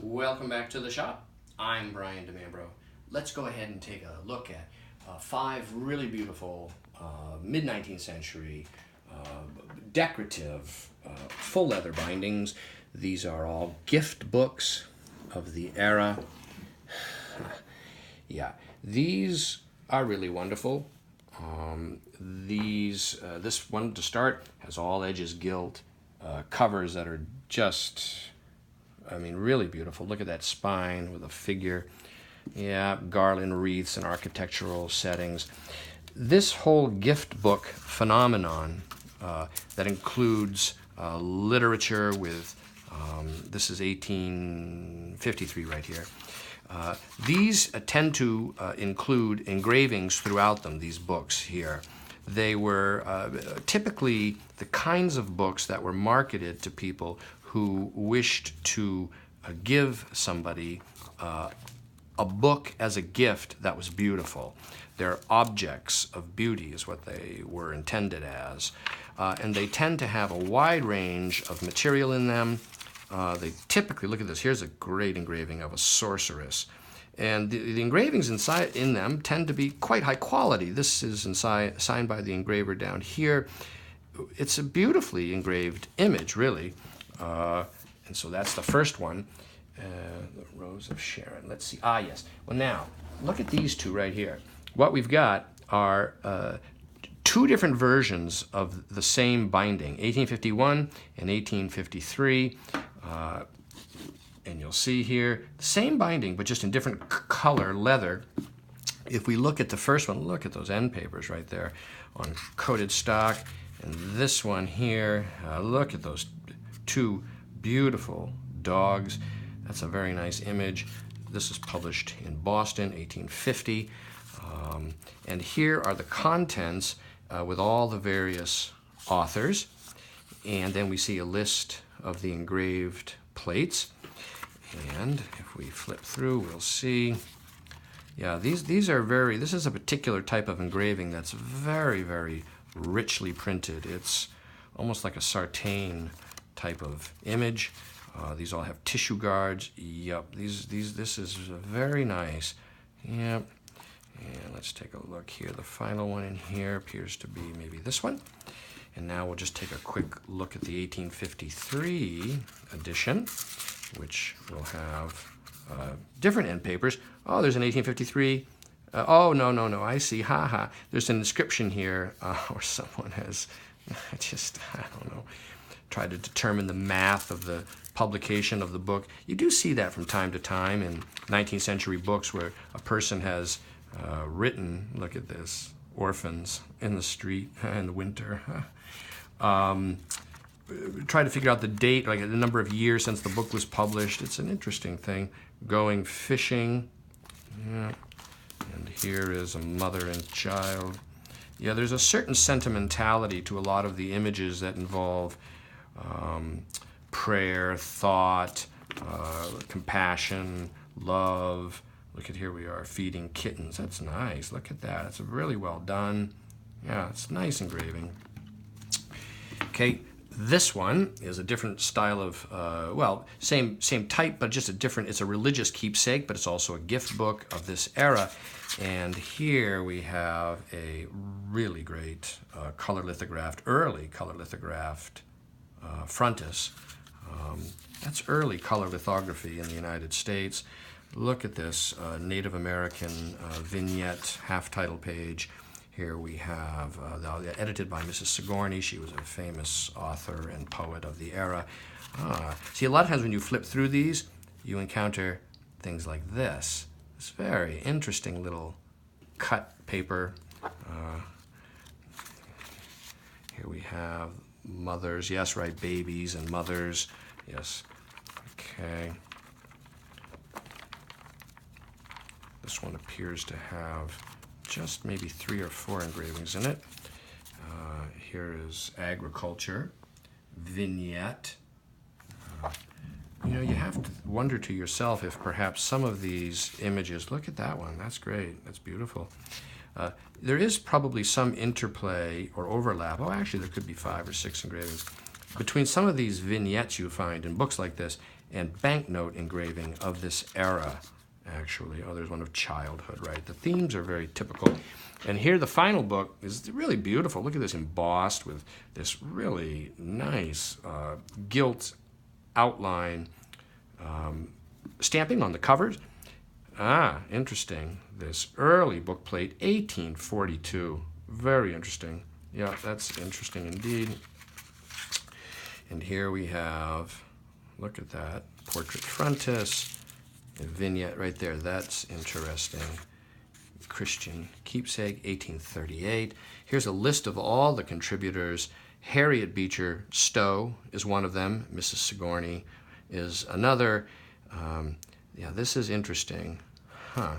Welcome back to the shop. I'm Brian DeMambro. Let's go ahead and take a look at 5 really beautiful mid-19th century decorative full leather bindings. These are all gift books of the era. Yeah, these are really wonderful. This one to start has all edges gilt, covers that are just, really beautiful. Look at that spine with a figure. Yeah, garland wreaths and architectural settings. This whole gift book phenomenon that includes literature with, this is 1853 right here. These tend to include engravings throughout them, these books here. They were typically the kinds of books that were marketed to people who wished to give somebody a book as a gift that was beautiful. They're objects of beauty is what they were intended as. And they tend to have a wide range of material in them. They typically, look at this, here's a great engraving of a sorceress. And the engravings inside in them tend to be quite high quality. This is signed by the engraver down here. It's a beautifully engraved image, really. And so that's the first one, the Rose of Sharon. Let's see, yes. Well now, look at these two right here. What we've got are 2 different versions of the same binding, 1851 and 1853. And you'll see here, the same binding, but just in different color leather. If we look at the first one, look at those end papers right there on coated stock. And this one here, look at those 2 beautiful dogs. That's a very nice image. This is published in Boston, 1850. And here are the contents with all the various authors. And then we see a list of the engraved plates. And if we flip through, we'll see, yeah, these are this is a particular type of engraving that's very, very richly printed. It's almost like a sartane type of image. These all have tissue guards. Yep, this is very nice. Yep. And let's take a look here. The final one in here appears to be maybe this one. And now we'll just take a quick look at the 1853 edition, which will have different end papers. Oh, there's an 1853. Oh, no, I see, There's an inscription here, or someone has, I don't know, tried to determine the math of the publication of the book. You do see that from time to time in 19th century books where a person has written, look at this, orphans in the street in the winter. Try to figure out the date, like the number of years since the book was published. It's an interesting thing. Going fishing. Yeah. And here is a mother and child. Yeah, there's a certain sentimentality to a lot of the images that involve prayer, thought, compassion, love. Look at here we are, feeding kittens. That's nice. Look at that. It's really well done. Yeah, it's nice engraving. Okay, this one is a different style of, same type, but just a different, it's a religious keepsake, but it's also a gift book of this era. And here we have a really great color lithographed, early color lithographed frontis. That's early color lithography in the United States. Look at this Native American vignette, half title page. Here we have, edited by Mrs. Sigourney. She was a famous author and poet of the era. See, a lot of times when you flip through these, you encounter things like this. This very interesting little cut paper. Here we have mothers. Yes, right, babies and mothers. Yes, okay. This one appears to have just maybe 3 or 4 engravings in it. Here is agriculture, vignette. You have to wonder to yourself if perhaps some of these images, look at that one, that's great, that's beautiful. There is probably some interplay or overlap, actually there could be 5 or 6 engravings, between some of these vignettes you find in books like this and banknote engraving of this era, actually. Oh, there's one of childhood, right? The themes are very typical. And here the final book is really beautiful. Look at this, embossed with this really nice gilt outline stamping on the covers. Ah, interesting. This early bookplate, 1842. Very interesting. Yeah, that's interesting indeed. And here we have, look at that, portrait frontis, a vignette right there. That's interesting. Christian Keepsake, 1838. Here's a list of all the contributors. Harriet Beecher Stowe is one of them. Mrs. Sigourney is another. Yeah, this is interesting. Huh.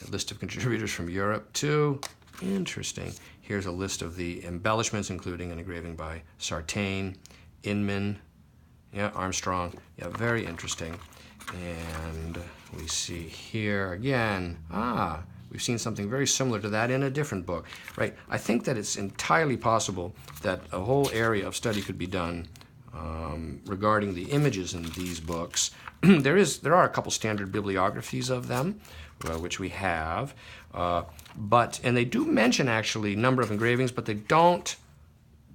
A list of contributors from Europe, too. Interesting. Here's a list of the embellishments, including an engraving by Sartain, Inman, yeah, Armstrong. Yeah, very interesting. And we see here again, we've seen something very similar to that in a different book, right? I think that it's entirely possible that a whole area of study could be done regarding the images in these books. There are a couple standard bibliographies of them, which we have, and they do mention actually number of engravings, but they don't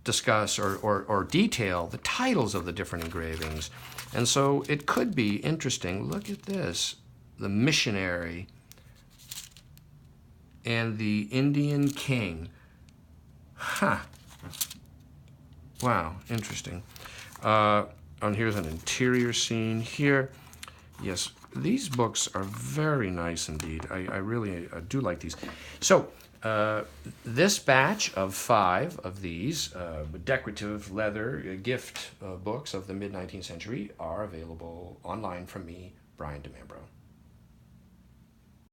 discuss or detail the titles of the different engravings. And so it could be interesting. Look at this, the Missionary and the Indian King. Huh. Wow, interesting. And here's an interior scene here. Yes, these books are very nice indeed. I really do like these. So this batch of 5 of these decorative leather gift books of the mid-19th century are available online from me, Brian DeMambro.